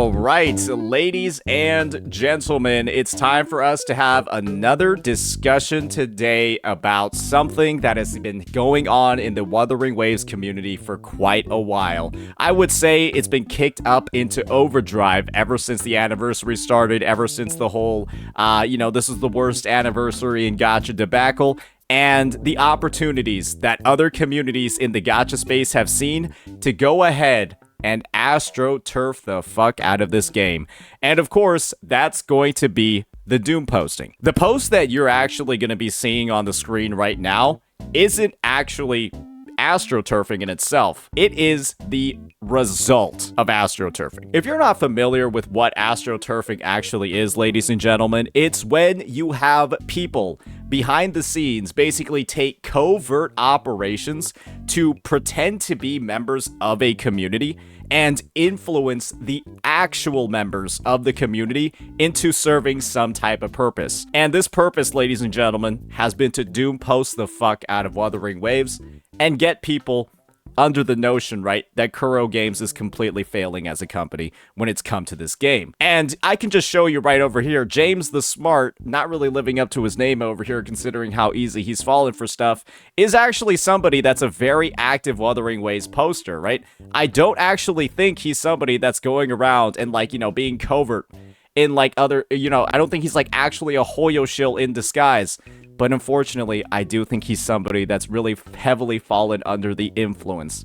All right, ladies and gentlemen, it's time for us to have another discussion today about something that has been going on in the Wuthering Waves community for quite a while. I would say it's been kicked up into overdrive ever since the anniversary started, ever since the whole, this is the worst anniversary in Gacha debacle, and the opportunities that other communities in the Gacha space have seen to go ahead and Astroturf the fuck out of this game. And of course, that's going to be the Doom posting. The post that you're actually going to be seeing on the screen right now isn't actually Astroturfing in itself. It is the result of Astroturfing. If you're not familiar with what Astroturfing actually is, ladies and gentlemen, it's when you have people behind the scenes basically take covert operations to pretend to be members of a community and influence the actual members of the community into serving some type of purpose. And this purpose, ladies and gentlemen, has been to Doom post the fuck out of Wuthering Waves and get people under the notion, right, that Kuro Games is completely failing as a company when it's come to this game. And I can just show you right over here, James the Smart, not really living up to his name over here considering how easy he's fallen for stuff, is actually somebody that's a very active Wuthering Waves poster, right? I don't actually think he's somebody that's going around and, being covert in, other, I don't think he's, actually a Hoyo shill in disguise. But unfortunately, I do think he's somebody that's really heavily fallen under the influence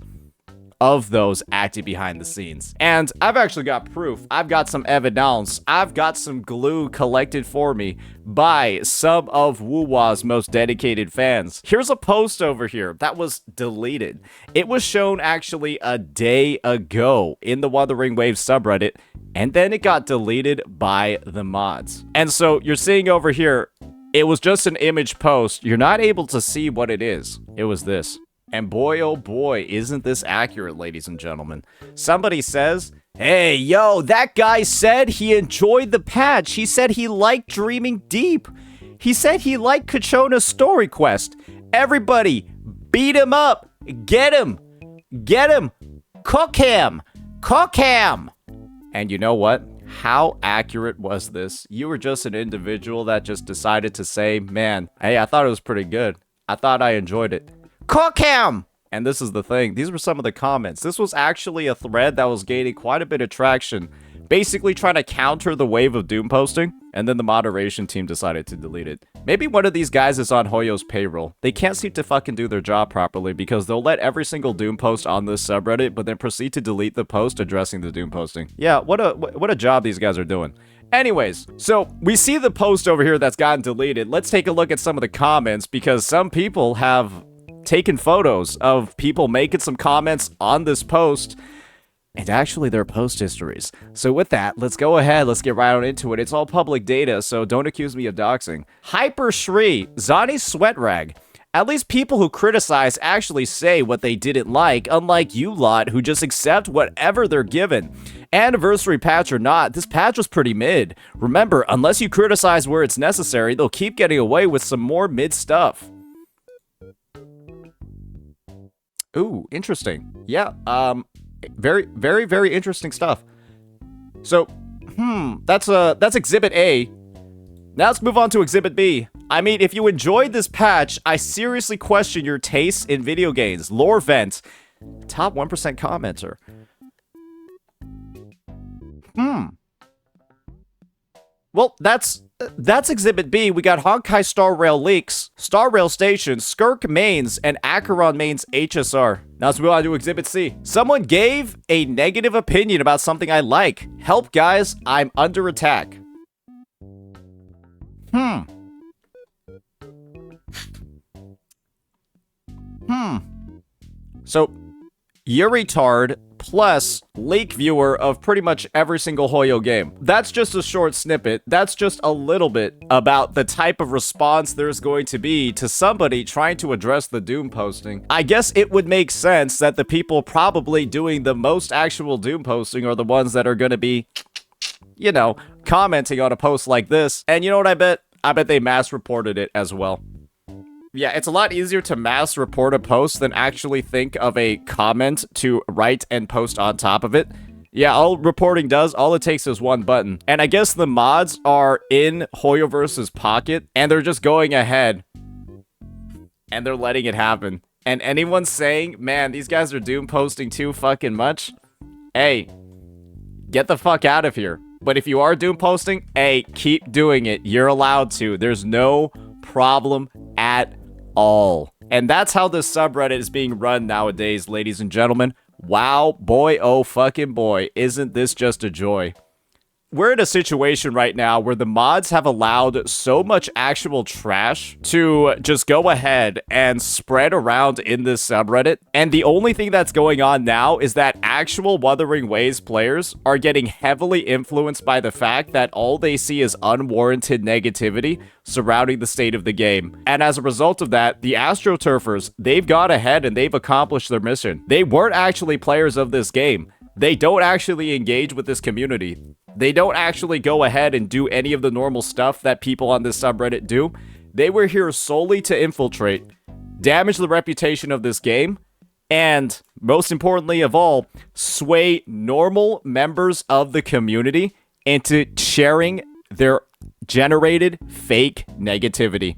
of those acting behind the scenes. And I've actually got proof. I've got some evidence. I've got some glue collected for me by some of WuWa's most dedicated fans. Here's a post over here that was deleted. It was shown actually a day ago in the Wuthering Waves subreddit, and then it got deleted by the mods. And so you're seeing over here, it was just an image post. You're not able to see what it is. It was this. And boy, oh boy, isn't this accurate, ladies and gentlemen. Somebody says, hey, yo, that guy said he enjoyed the patch. He said he liked Dreaming Deep. He said he liked Ciaccona's story quest. Everybody, beat him up. Get him. Get him. Cook him. Cook him. And you know what? How accurate was this? You were just an individual that just decided to say, man, hey, I thought it was pretty good. I thought I enjoyed it. Cook him! And this is the thing. These were some of the comments. This was actually a thread that was gaining quite a bit of traction, basically trying to counter the wave of Doom posting, and then the moderation team decided to delete it. Maybe one of these guys is on Hoyo's payroll. They can't seem to fucking do their job properly because they'll let every single Doom post on this subreddit, but then proceed to delete the post addressing the Doom posting. Yeah, what a job these guys are doing. Anyways, so we see the post over here that's gotten deleted. Let's take a look at some of the comments because some people have taken photos of people making some comments on this post and actually their post histories. So with that, let's go ahead, let's get right on into it. It's all public data, so don't accuse me of doxing. Hyper Shri, Zani's sweat rag. At least people who criticize actually say what they didn't like, unlike you lot who just accept whatever they're given. Anniversary patch or not, this patch was pretty mid. Remember, unless you criticize where it's necessary, they'll keep getting away with some more mid stuff. Ooh, interesting. Yeah, very, very, very interesting stuff. So, that's Exhibit A. Now let's move on to Exhibit B. I mean, if you enjoyed this patch, I seriously question your taste in video games. Lore Vent, top 1% commenter. Well, that's Exhibit B. We got Honkai Star Rail leaks, Star Rail Station, Skirk mains, and Acheron mains HSR. Now let's move on to Exhibit C. Someone gave a negative opinion about something I like. Help, guys, I'm under attack. So, Yuritard plus leak viewer of pretty much every single Hoyo game. That's just a short snippet. That's just a little bit about the type of response there's going to be to somebody trying to address the Doom posting. I guess it would make sense that the people probably doing the most actual Doom posting are the ones that are going to be, commenting on a post like this. And you know what I bet? I bet they mass reported it as well. Yeah, it's a lot easier to mass report a post than actually think of a comment to write and post on top of it. Yeah, all reporting does, all it takes is one button. And I guess the mods are in Hoyoverse's pocket, and they're just going ahead, and they're letting it happen. And anyone saying, man, these guys are doom posting too fucking much, hey, get the fuck out of here. But if you are doom posting, hey, keep doing it. You're allowed to. There's no problem at all. And that's how this subreddit is being run nowadays, ladies and gentlemen. Wow, boy, oh fucking boy, isn't this just a joy? We're in a situation right now where the mods have allowed so much actual trash to just go ahead and spread around in this subreddit. And the only thing that's going on now is that actual Wuthering Waves players are getting heavily influenced by the fact that all they see is unwarranted negativity surrounding the state of the game. And as a result of that, the Astroturfers, they've gone ahead and they've accomplished their mission. They weren't actually players of this game. They don't actually engage with this community. They don't actually go ahead and do any of the normal stuff that people on this subreddit do. They were here solely to infiltrate, damage the reputation of this game, and, most importantly of all, sway normal members of the community into sharing their generated fake negativity.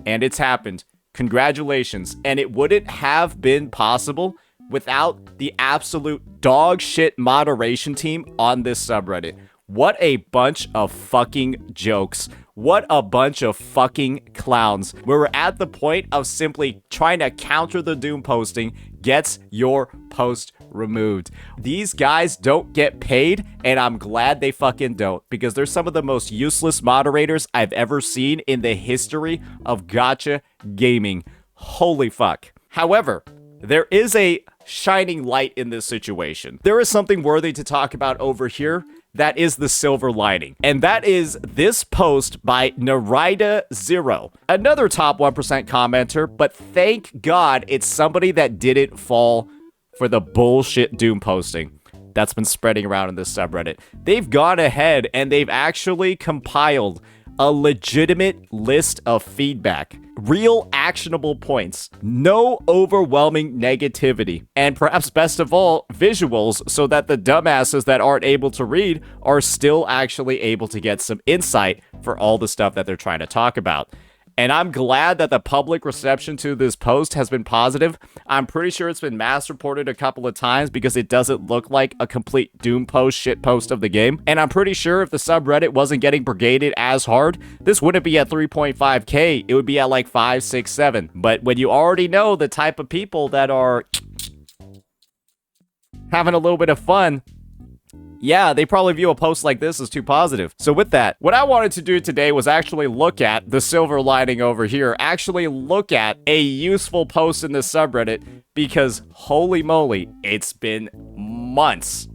And it's happened. Congratulations. And it wouldn't have been possible without the absolute dog shit moderation team on this subreddit. What a bunch of fucking jokes. What a bunch of fucking clowns. Where we're at the point of simply trying to counter the doom posting gets your post removed. These guys don't get paid, and I'm glad they fucking don't, because they're some of the most useless moderators I've ever seen in the history of gacha gaming. Holy fuck. However, there is a shining light in this situation. There is something worthy to talk about over here. That is the silver lining. And that is this post by Narida0. Another top 1% commenter, but thank God it's somebody that didn't fall for the bullshit doom posting that's been spreading around in this subreddit. They've gone ahead and they've actually compiled a legitimate list of feedback, real actionable points, no overwhelming negativity, and perhaps best of all, visuals, so that the dumbasses that aren't able to read are still actually able to get some insight for all the stuff that they're trying to talk about. And I'm glad that the public reception to this post has been positive. I'm pretty sure it's been mass reported a couple of times because it doesn't look like a complete doom post shit post of the game. And I'm pretty sure if the subreddit wasn't getting brigaded as hard, this wouldn't be at 3.5k. It would be at like 5, 6, 7. But when you already know the type of people that are having a little bit of fun, yeah, they probably view a post like this as too positive. So with that, what I wanted to do today was actually look at the silver lining over here, actually look at a useful post in this subreddit, because holy moly, it's been months.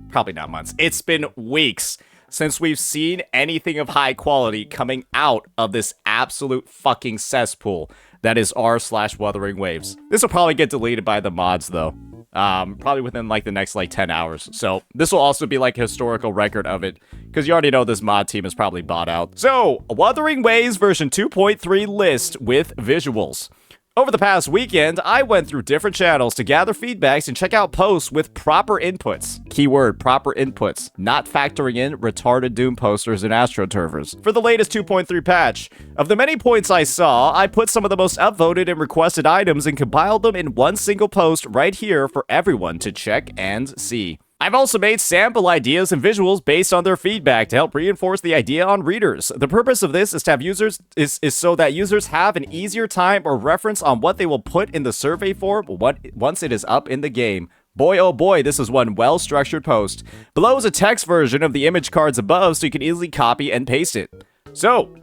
Probably not months. It's been weeks since we've seen anything of high quality coming out of this absolute fucking cesspool that is r/Wuthering Waves. This will probably get deleted by the mods though. Probably within like the next like 10 hours. So this will also be like a historical record of it, because you already know this mod team is probably bought out. So, Wuthering Waves version 2.3 list with visuals. Over the past weekend, I went through different channels to gather feedbacks and check out posts with proper inputs. Keyword, proper inputs, not factoring in retarded doom posters and astroturfers. For the latest 2.3 patch, of the many points I saw, I put some of the most upvoted and requested items and compiled them in one single post right here for everyone to check and see. I've also made sample ideas and visuals based on their feedback to help reinforce the idea on readers. The purpose of this is to have users is so that users have an easier time or reference on what they will put in the survey form once it is up in the game. Boy, oh boy, this is one well-structured post. Below is a text version of the image cards above, so you can easily copy and paste it. So,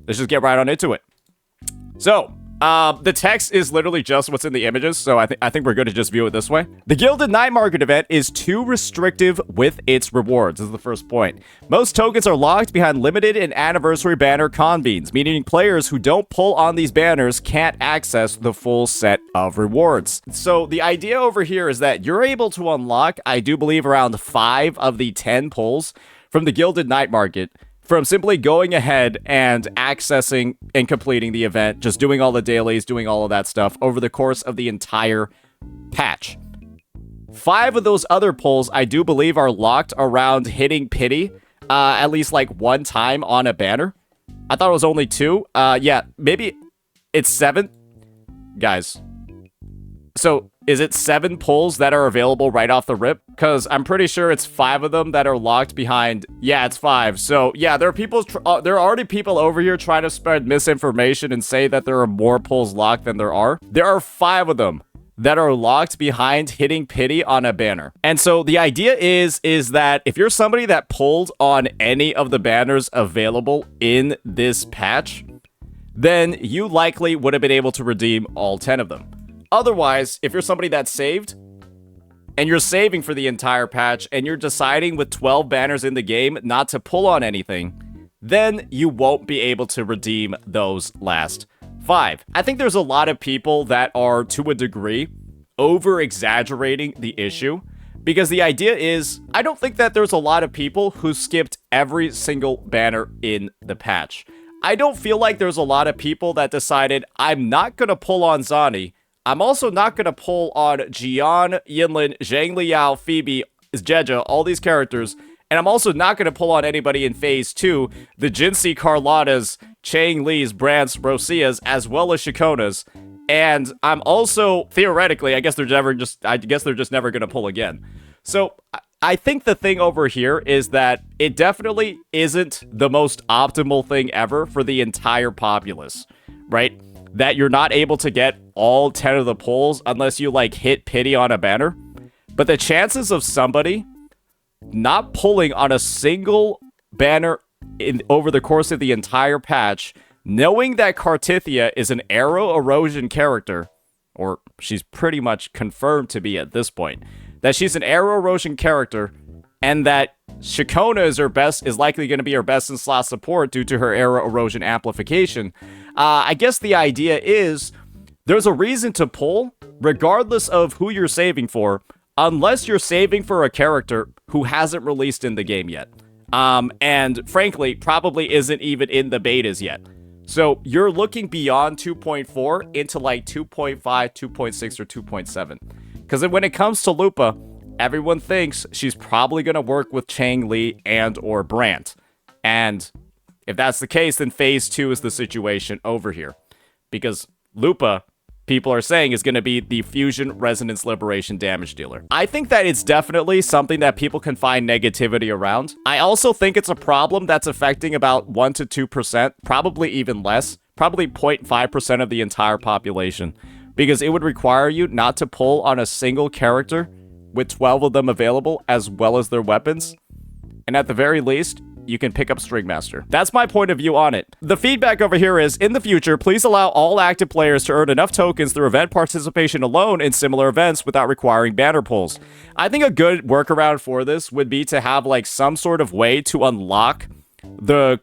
let's just get right on into it. So, the text is literally just what's in the images, so I think we're good to just view it this way. The Gilded Nightmarket event is too restrictive with its rewards, is the first point. Most tokens are locked behind limited and anniversary banner convenes, meaning players who don't pull on these banners can't access the full set of rewards. So the idea over here is that you're able to unlock, I do believe, around 5 of the 10 pulls from the Gilded Nightmarket, from simply going ahead and accessing and completing the event, just doing all the dailies, doing all of that stuff over the course of the entire patch. 5 of those other pulls, I do believe, are locked around hitting pity at least like 1 time on a banner. I thought it was only 2. Yeah, maybe it's 7. Guys, so is it 7 pulls that are available right off the rip? Because I'm pretty sure it's 5 of them that are locked behind. Yeah, it's 5. So yeah, there are already people over here trying to spread misinformation and say that there are more pulls locked than there are. There are 5 of them that are locked behind hitting pity on a banner. And so the idea is that if you're somebody that pulled on any of the banners available in this patch, then you likely would have been able to redeem all 10 of them. Otherwise, if you're somebody that's saved, and you're saving for the entire patch, and you're deciding with 12 banners in the game not to pull on anything, then you won't be able to redeem those last 5. I think there's a lot of people that are, to a degree, over-exaggerating the issue, because the idea is, I don't think that there's a lot of people who skipped every single banner in the patch. I don't feel like there's a lot of people that decided, I'm not going to pull on Zani. I'm also not going to pull on Jian, Yinlin, Zhang Liao, Phoebe, Jeja, all these characters. And I'm also not going to pull on anybody in Phase 2, the Jinxie Carlottas, Chang Li's, Brandt's, Rosia's, as well as Ciaccona's. And I'm also, theoretically, I guess they're just never going to pull again. So I think the thing over here is that it definitely isn't the most optimal thing ever for the entire populace, right? That you're not able to get all 10 of the pulls unless you, like, hit pity on a banner. But the chances of somebody not pulling on a single banner over the course of the entire patch, knowing that Cartithia is an arrow erosion character, or she's pretty much confirmed to be at this point, that she's an arrow erosion character, and that Ciaccona is likely going to be her best in slot support due to her arrow erosion amplification. I guess the idea is there's a reason to pull, regardless of who you're saving for, unless you're saving for a character who hasn't released in the game yet. And frankly, probably isn't even in the betas yet. So you're looking beyond 2.4 into like 2.5, 2.6, or 2.7. Because when it comes to Lupa, everyone thinks she's probably going to work with Chang Li and or Brandt. And if that's the case, then Phase 2 is the situation over here. Because Lupa, people are saying, is going to be the Fusion Resonance Liberation damage dealer. I think that it's definitely something that people can find negativity around. I also think it's a problem that's affecting about 1 to 2%, probably even less, probably 0.5% of the entire population, because it would require you not to pull on a single character with 12 of them available, as well as their weapons. And at the very least, you can pick up Stringmaster. That's my point of view on it. The feedback over here is, in the future, please allow all active players to earn enough tokens through event participation alone in similar events without requiring banner pulls. I think a good workaround for this would be to have like some sort of way to unlock the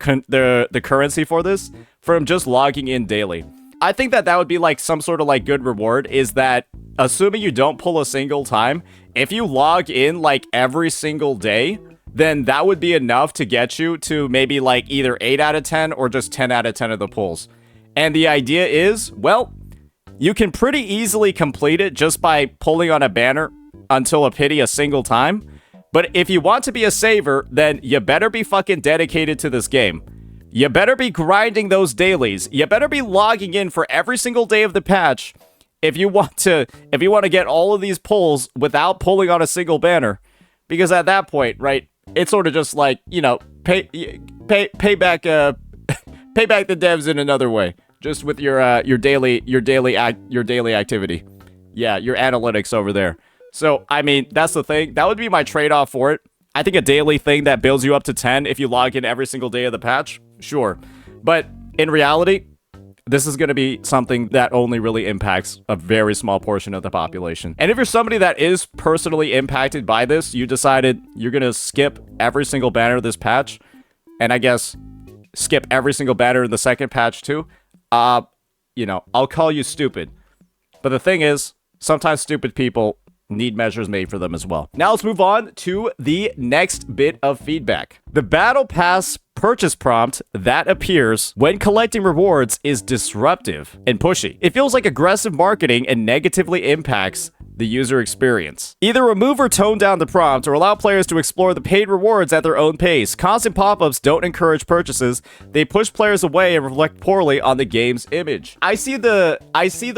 currency for this from just logging in daily. I think that would be like some sort of like good reward, is that assuming you don't pull a single time, if you log in like every single day, then that would be enough to get you to maybe like either 8 out of 10 or just 10 out of 10 of the pulls. And the idea is, well, you can pretty easily complete it just by pulling on a banner until a pity a single time. But if you want to be a saver, then you better be fucking dedicated to this game. You better be grinding those dailies. You better be logging in for every single day of the patch if you want to get all of these pulls without pulling on a single banner. Because at that point, right, it's sort of just like, you know, pay back the devs in another way, just with your daily activity. Yeah, your analytics over there. So, I mean, that's the thing. That would be my trade-off for it. I think a daily thing that builds you up to 10 if you log in every single day of the patch, sure. But in reality, this is going to be something that only really impacts a very small portion of the population. And if you're somebody that is personally impacted by this, you decided you're going to skip every single banner of this patch, and I guess skip every single banner in the second patch too, you know, I'll call you stupid. But the thing is, sometimes stupid people need measures made for them as well. Now let's move on to the next bit of feedback. The Battle Pass purchase prompt that appears when collecting rewards is disruptive and pushy. It feels like aggressive marketing and negatively impacts the user experience. Either remove or tone down the prompt or allow players to explore the paid rewards at their own pace. Constant pop-ups don't encourage purchases. They push players away and reflect poorly on the game's image. I see the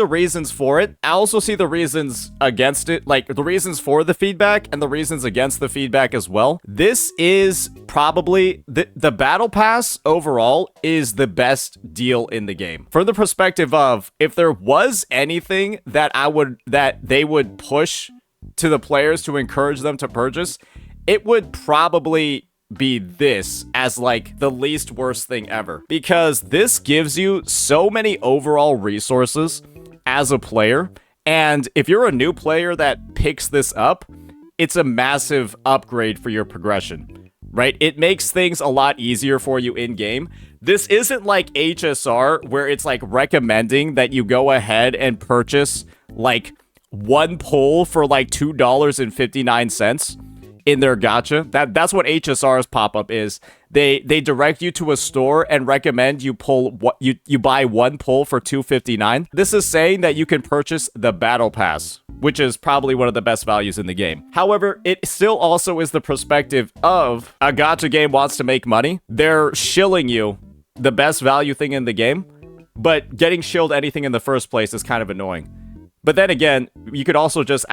reasons for it. I also see the reasons against it, like the reasons for the feedback and the reasons against the feedback as well. This is probably the battle pass overall is the best deal in the game. From the perspective of if there was anything that they would push to the players to encourage them to purchase, it would probably be this as like the least worst thing ever, because this gives you so many overall resources as a player. And if you're a new player that picks this up, it's a massive upgrade for your progression, right? It makes things a lot easier for you in game. This isn't like HSR where it's like recommending that you go ahead and purchase like one pull for like $2.59 in their gacha. That's what HSR's pop-up is. They direct you to a store and recommend you pull what you buy one pull for $2.59. This is saying that you can purchase the battle pass, which is probably one of the best values in the game. However, it still also is the perspective of a gacha game wants to make money. They're shilling you the best value thing in the game, but getting shilled anything in the first place is kind of annoying. But then again, you could also just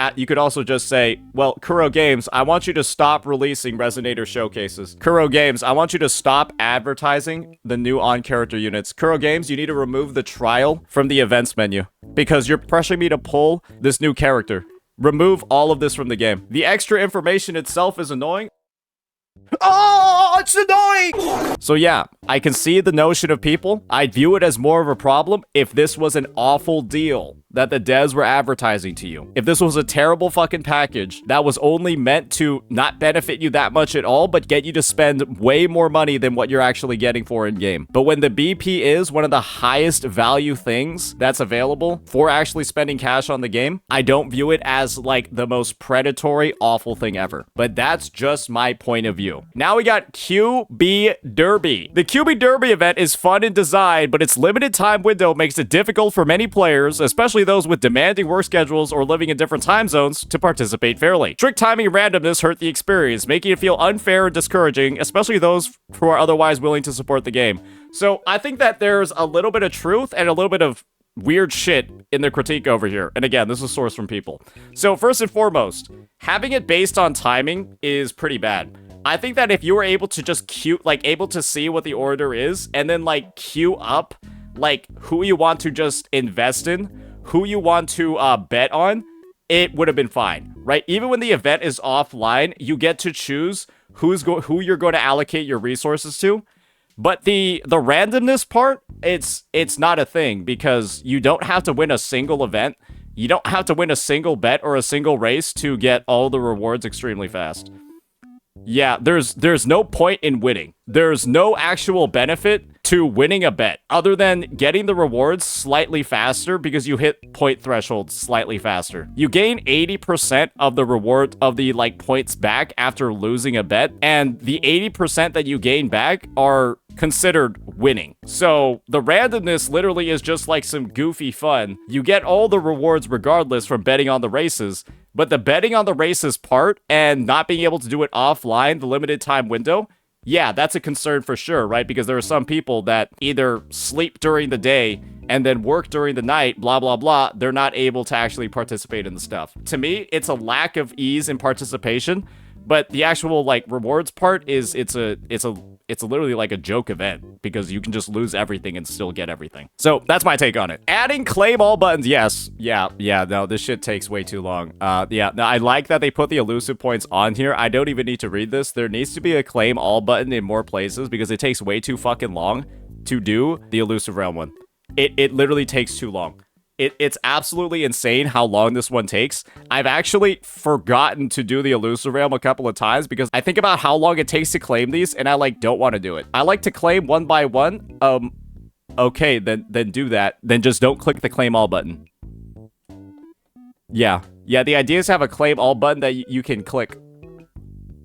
say, well, Kuro Games, I want you to stop releasing Resonator showcases. Kuro Games, I want you to stop advertising the new on-character units. Kuro Games, you need to remove the trial from the events menu because you're pressuring me to pull this new character. Remove all of this from the game. The extra information itself is annoying. Oh, it's annoying! So yeah, I can see the notion of people. I'd view it as more of a problem if this was an awful deal that the devs were advertising to you. If this was a terrible fucking package that was only meant to not benefit you that much at all, but get you to spend way more money than what you're actually getting for in-game. But when the BP is one of the highest value things that's available for actually spending cash on the game, I don't view it as like the most predatory, awful thing ever. But that's just my point of view. Now we got Cubie Derbie. The Cubie Derbie event is fun in design, but its limited time window makes it difficult for many players, especially those with demanding work schedules or living in different time zones, to participate fairly. Strict timing and randomness hurt the experience, making it feel unfair and discouraging, especially those who are otherwise willing to support the game. So I think that there's a little bit of truth and a little bit of weird shit in the critique over here. And again, this is sourced from people. So first and foremost, having it based on timing is pretty bad. I think that if you were able to just able to see what the order is and then like queue up like who you want to just invest in, who you want to bet on, it would have been fine, right? Even when the event is offline, you get to choose who you're going to allocate your resources to. But the randomness part, it's not a thing because you don't have to win a single event. You don't have to win a single bet or a single race to get all the rewards extremely fast. Yeah, there's no point in winning. There's no actual benefit to winning a bet other than getting the rewards slightly faster because you hit point thresholds slightly faster. You gain 80% of the reward of the like points back after losing a bet, and the 80% that you gain back are considered winning. So the randomness literally is just like some goofy fun. You get all the rewards regardless from betting on the races, but the betting on the races part and not being able to do it offline, the limited time window, yeah, that's a concern for sure, right? Because there are some people that either sleep during the day and then work during the night, blah, blah, blah. They're not able to actually participate in the stuff. To me, it's a lack of ease in participation, but the actual like rewards part is it's literally like a joke event because you can just lose everything and still get everything. So that's my take on it. Adding claim all buttons. Yes. Yeah. No, this shit takes way too long. Yeah. No, I like that they put the elusive points on here. I don't even need to read this. There needs to be a claim all button in more places because it takes way too fucking long to do the elusive realm one. It literally takes too long. It's absolutely insane how long this one takes. I've actually forgotten to do the elusive realm a couple of times because I think about how long it takes to claim these and I like don't want to do it. I like to claim one by one. Okay, then do that. Then just don't click the claim all button. Yeah, the idea is to have a claim all button that you can click.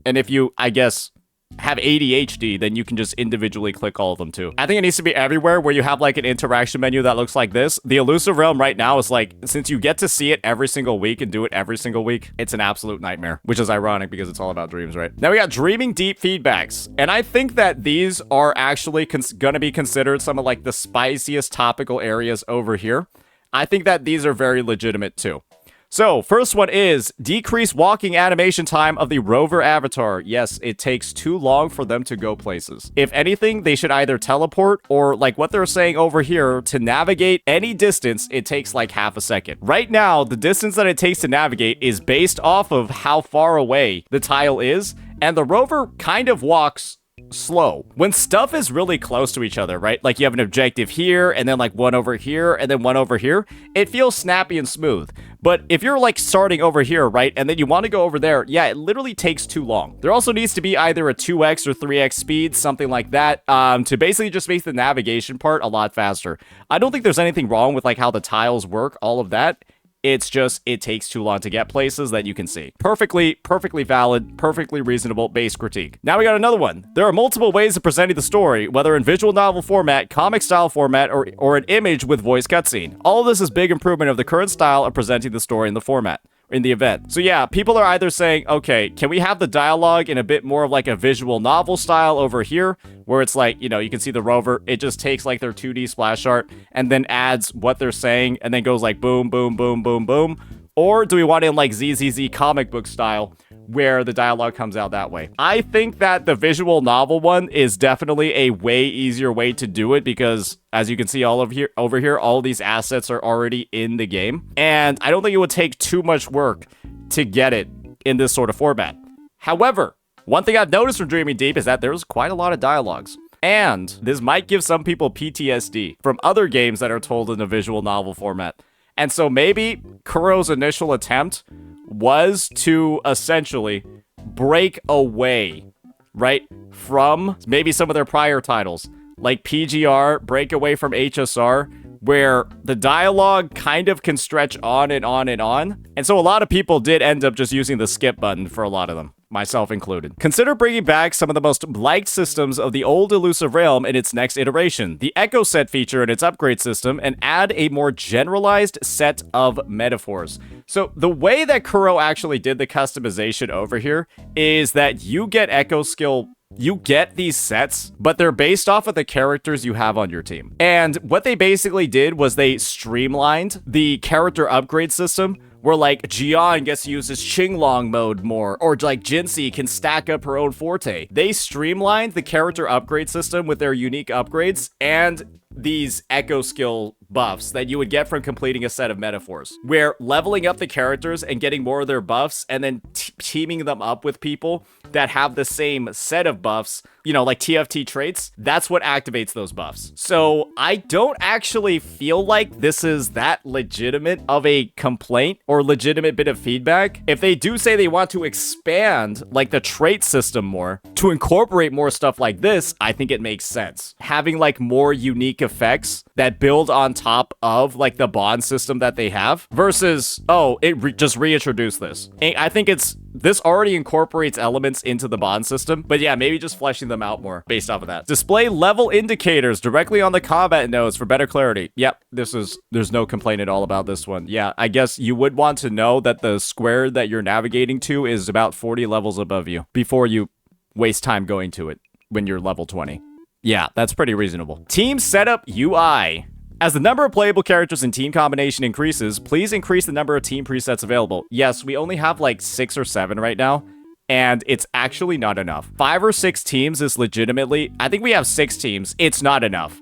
And if you, I guess, have ADHD, then you can just individually click all of them too. I think it needs to be everywhere where you have like an interaction menu that looks like this. The Elusive Realm right now is like, since you get to see it every single week and do it every single week, it's an absolute nightmare, which is ironic because it's all about dreams, right? Now we got Dreaming Deep feedbacks. And I think that these are actually gonna be considered some of like the spiciest topical areas over here. I think that these are very legitimate too. So, first one is decrease walking animation time of the rover avatar. Yes, it takes too long for them to go places. If anything, they should either teleport or, like what they're saying over here, to navigate any distance, it takes like half a second. Right now, the distance that it takes to navigate is based off of how far away the tile is, and the rover kind of walks slow. When stuff is really close to each other, right? Like you have an objective here, and then like one over here, and then one over here, it feels snappy and smooth. But if you're like starting over here, right, and then you want to go over there, yeah, it literally takes too long. There also needs to be either a 2x or 3x speed, something like that, to basically just make the navigation part a lot faster. I don't think there's anything wrong with like how the tiles work, all of that. It's just, it takes too long to get places that you can see. Perfectly valid, perfectly reasonable base critique. Now we got another one. There are multiple ways of presenting the story, whether in visual novel format, comic style format, or an image with voice cutscene. All of this is big improvement of the current style of presenting the story in the format. In the event. So yeah, people are either saying, okay, can we have the dialogue in a bit more of like a visual novel style over here, where it's like, you know, you can see the rover, it just takes like their 2D splash art and then adds what they're saying and then goes like boom, boom, boom, boom, boom. Or do we want it in like ZZZ comic book style, where the dialogue comes out that way? I think that the visual novel one is definitely a way easier way to do it because, as you can see all over here, all of these assets are already in the game. And I don't think it would take too much work to get it in this sort of format. However, one thing I've noticed from Dreaming Deep is that there's quite a lot of dialogues. And this might give some people PTSD from other games that are told in a visual novel format. And so maybe Kuro's initial attempt was to essentially break away, right, from maybe some of their prior titles, like PGR, break away from HSR, where the dialogue kind of can stretch on and on and on. And so a lot of people did end up just using the skip button for a lot of them, myself included. Consider bringing back some of the most liked systems of the old Elusive Realm in its next iteration, the Echo Set feature in its upgrade system, and add a more generalized set of metaphors. So the way that Kuro actually did the customization over here is that you get Echo Skill. You get these sets, but they're based off of the characters you have on your team. And what they basically did was they streamlined the character upgrade system, where like Jian gets to use his Qinglong mode more, or like Jinxie can stack up her own forte. They streamlined the character upgrade system with their unique upgrades and these echo skill buffs that you would get from completing a set of metaphors, where leveling up the characters and getting more of their buffs and then teaming them up with people that have the same set of buffs, you know, like TFT traits, that's what activates those buffs. So I don't actually feel like this is that legitimate of a complaint or legitimate bit of feedback. If they do say they want to expand like the trait system more to incorporate more stuff like this, I think it makes sense. Having like more unique effects that build on top of like the bond system that they have versus, oh, it just reintroduced this. And I think this already incorporates elements into the bond system, but yeah, maybe just fleshing them out more based off of that. Display level indicators directly on the combat nodes for better clarity. Yep, there's no complaint at all about this one. Yeah, I guess you would want to know that the square that you're navigating to is about 40 levels above you before you waste time going to it when you're level 20. Yeah, that's pretty reasonable. Team setup UI. As the number of playable characters in team combination increases, please increase the number of team presets available. Yes, we only have like 6 or 7 right now, and it's actually not enough. 5 or 6 teams is legitimately, I think we have 6 teams. It's not enough.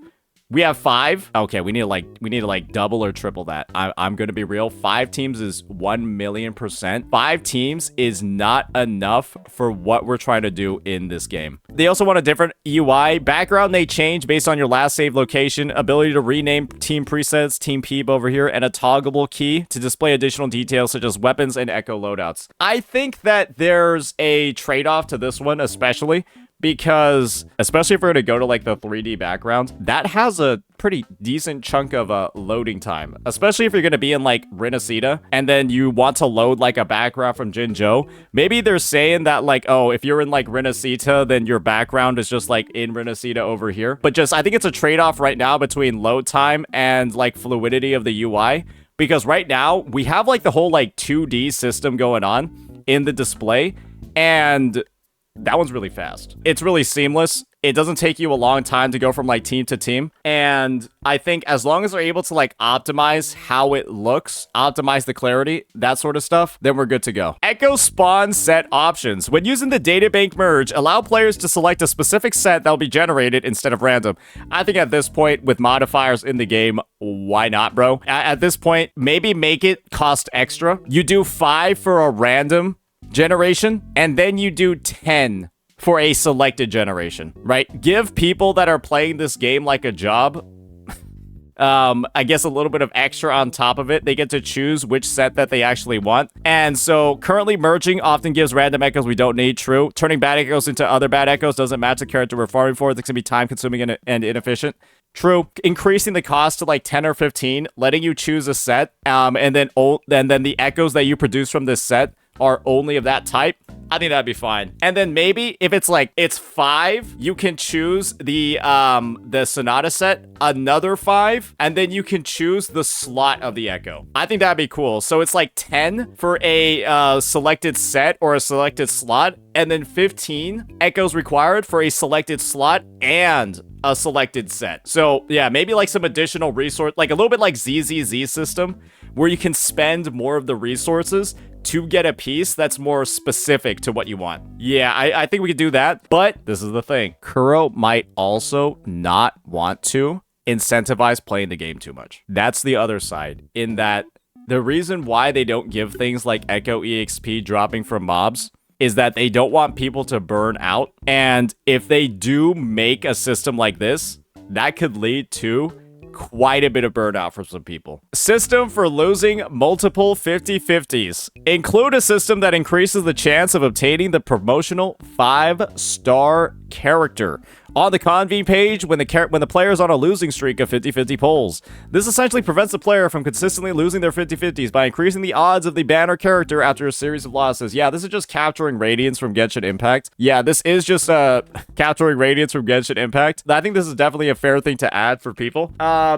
We have 5. Okay, we need to like double or triple that. I'm gonna be real. 5 teams is 1,000,000%. 5 teams is not enough for what we're trying to do in this game. They also want a different UI. Background may change based on your last save location. Ability to rename team presets, team peep over here, and a toggleable key to display additional details such as weapons and echo loadouts. I think that there's a trade-off to this one, especially because especially if we're to go to like the 3D background, that has a pretty decent chunk of loading time, especially if you're going to be in like Rinasita and then you want to load like a background from Jinzhou. Maybe they're saying that like, oh, if you're in like Rinasita, then your background is just like in Rinasita over here. But just, I think it's a trade-off right now between load time and like fluidity of the UI, because right now we have like the whole like 2D system going on in the display, and that one's really fast. It's really seamless. It doesn't take you a long time to go from like team to team. And I think as long as they're able to like optimize how it looks, optimize the clarity, that sort of stuff, then we're good to go. Echo spawn set options. When using the databank merge, allow players to select a specific set that will be generated instead of random. I think at this point, with modifiers in the game, why not, bro? At this point, maybe make it cost extra. You do 5 for a random generation, and then you do 10 for a selected generation, right? Give people that are playing this game like a job, I guess a little bit of extra on top of it. They get to choose which set that they actually want. And so currently merging often gives random echoes we don't need. True. Turning bad echoes into other bad echoes doesn't match the character we're farming for. This can be time consuming and inefficient. True. Increasing the cost to like 10 or 15, letting you choose a set, and then the echoes that you produce from this set are only of that type. I think that'd be fine. And then maybe if it's like it's 5, you can choose the Sonata set, another 5, and then you can choose the slot of the echo. I think that'd be cool. So it's like 10 for a selected set or a selected slot, and then 15 echoes required for a selected slot and a selected set. So yeah, maybe like some additional resource, like a little bit like ZZZ system, where you can spend more of the resources to get a piece that's more specific to what you want. Yeah, I think we could do that, but this is the thing. Kuro might also not want to incentivize playing the game too much. That's the other side, in that the reason why they don't give things like Echo EXP dropping from mobs is that they don't want people to burn out. And if they do make a system like this, that could lead to quite a bit of burnout for some people. System for losing multiple 50/50s. Include a system that increases the chance of obtaining the promotional 5-star character on the convene page when the player is on a losing streak of 50/50 polls. This essentially prevents the player from consistently losing their 50/50s by increasing the odds of the banner character after a series of losses. Yeah, this is just capturing radiance from Genshin Impact. Yeah, this is just capturing radiance from Genshin Impact. I think this is definitely a fair thing to add for people.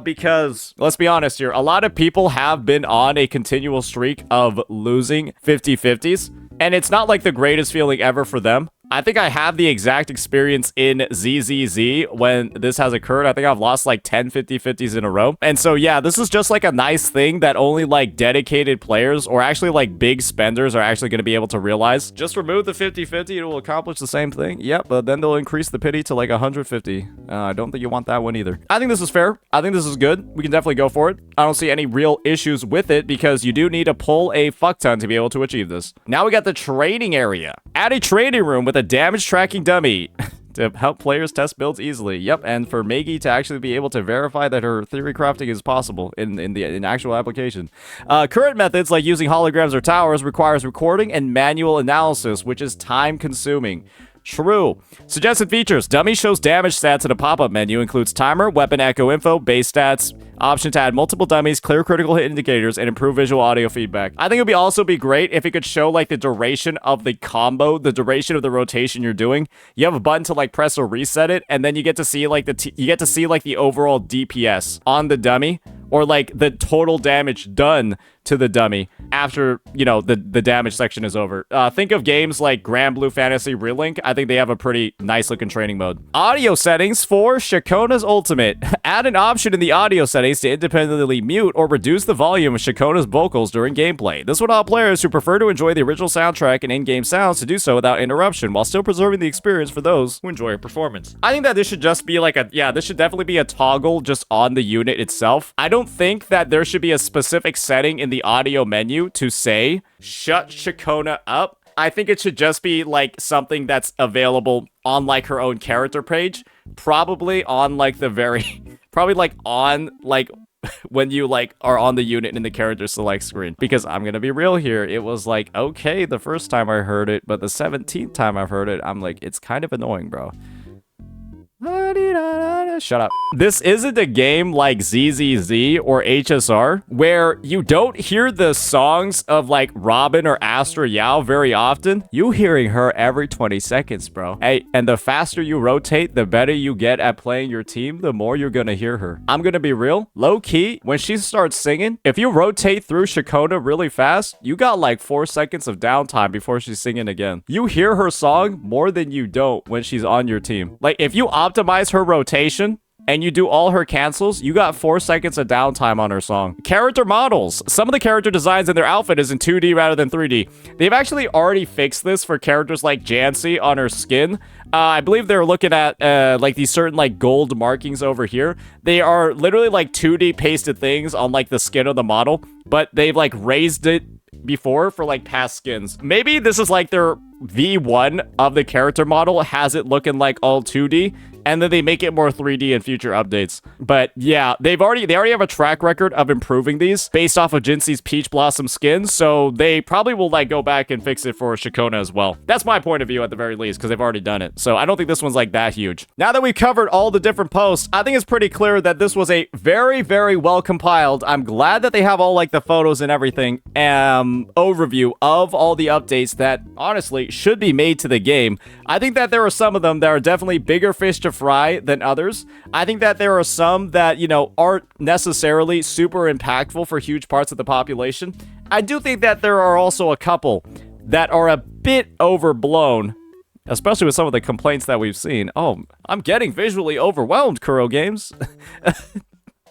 Because let's be honest here, a lot of people have been on a continual streak of losing 50/50s, and it's not like the greatest feeling ever for them. I think I have the exact experience in ZZZ when this has occurred. I think I've lost like 10 50/50s in a row. And so, yeah, this is just like a nice thing that only like dedicated players or actually like big spenders are actually going to be able to realize. Just remove the 50/50, it will accomplish the same thing. Yep, but then they'll increase the pity to like 150. I don't think you want that one either. I think this is fair. I think this is good. We can definitely go for it. I don't see any real issues with it because you do need to pull a fuck ton to be able to achieve this. Now we got the training area. Add a training room with a damage tracking dummy to help players test builds easily. Yep, and for Meigi to actually be able to verify that her theory crafting is possible in actual application. Current methods like using holograms or towers requires recording and manual analysis, which is time consuming. True. Suggested features. Dummy shows damage stats in a pop-up menu. Includes timer, weapon echo info, base stats, option to add multiple dummies, clear critical hit indicators, and improve visual audio feedback. I think it would also be great if it could show like the duration of the combo, the duration of the rotation you're doing. You have a button to like press or reset it, and then you get to see like the overall DPS on the dummy, or like the total damage done to the dummy after, you know, the damage section is over. Think of games like Grand Blue Fantasy Relink. I think they have a pretty nice looking training mode. Audio settings for Ciaccona's Ultimate. Add an option in the audio settings to independently mute or reduce the volume of Ciaccona's vocals during gameplay. This would allow players who prefer to enjoy the original soundtrack and in-game sounds to do so without interruption, while still preserving the experience for those who enjoy a performance. I think that this should just be like this should definitely be a toggle just on the unit itself. I don't think that there should be a specific setting in the audio menu to say, shut Ciaccona up. I think it should just be like something that's available on like her own character page. Probably on like the very, probably like on like when you like are on the unit in the character select screen. Because I'm gonna be real here, it was like, okay, the first time I heard it, but the 17th time I've heard it, I'm like, it's kind of annoying, bro. Shut up. This isn't a game like ZZZ or HSR where you don't hear the songs of like Robin or Astra Yao very often. You hearing her every 20 seconds, bro. Hey, and the faster you rotate, the better you get at playing your team, the more you're gonna hear her. I'm gonna be real, low key, when she starts singing, if you rotate through Ciaccona really fast, you got like 4 seconds of downtime before she's singing again. You hear her song more than you don't when she's on your team. Like if you optimize her rotation and you do all her cancels, you got 4 seconds of downtime on her song. Character models. Some of the character designs in their outfit is in 2D rather than 3D. They've actually already fixed this for characters like Jancy on her skin. I believe they're looking at like these certain like gold markings over here. They are literally like 2D pasted things on like the skin of the model, but they've like raised it before for like past skins. Maybe this is like their V1 of the character model has it looking like all 2D, and then they make it more 3D in future updates. But yeah, they already have a track record of improving these based off of Jinxie's Peach Blossom skin, so they probably will like go back and fix it for Ciaccona as well. That's my point of view at the very least, because they've already done it. So I don't think this one's like that huge. Now that we've covered all the different posts, I think it's pretty clear that this was a very, very well compiled. I'm glad that they have all like the photos and everything, overview of all the updates that honestly should be made to the game. I think that there are some of them that are definitely bigger fish to fry than others. I think that there are some that, you know, aren't necessarily super impactful for huge parts of the population. I do think that there are also a couple that are a bit overblown, especially with some of the complaints that we've seen. Oh, I'm getting visually overwhelmed, Kuro Games.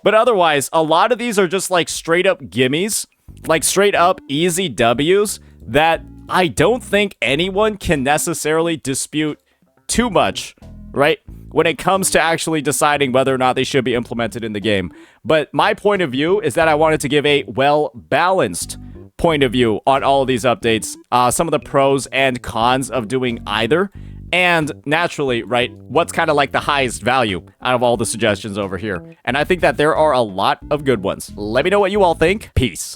But otherwise, a lot of these are just like straight up gimmies, like straight up easy W's that I don't think anyone can necessarily dispute too much, right? When it comes to actually deciding whether or not they should be implemented in the game. But my point of view is that I wanted to give a well-balanced point of view on all of these updates, some of the pros and cons of doing either, and naturally, right, what's kind of like the highest value out of all the suggestions over here. And I think that there are a lot of good ones. Let me know what you all think. Peace.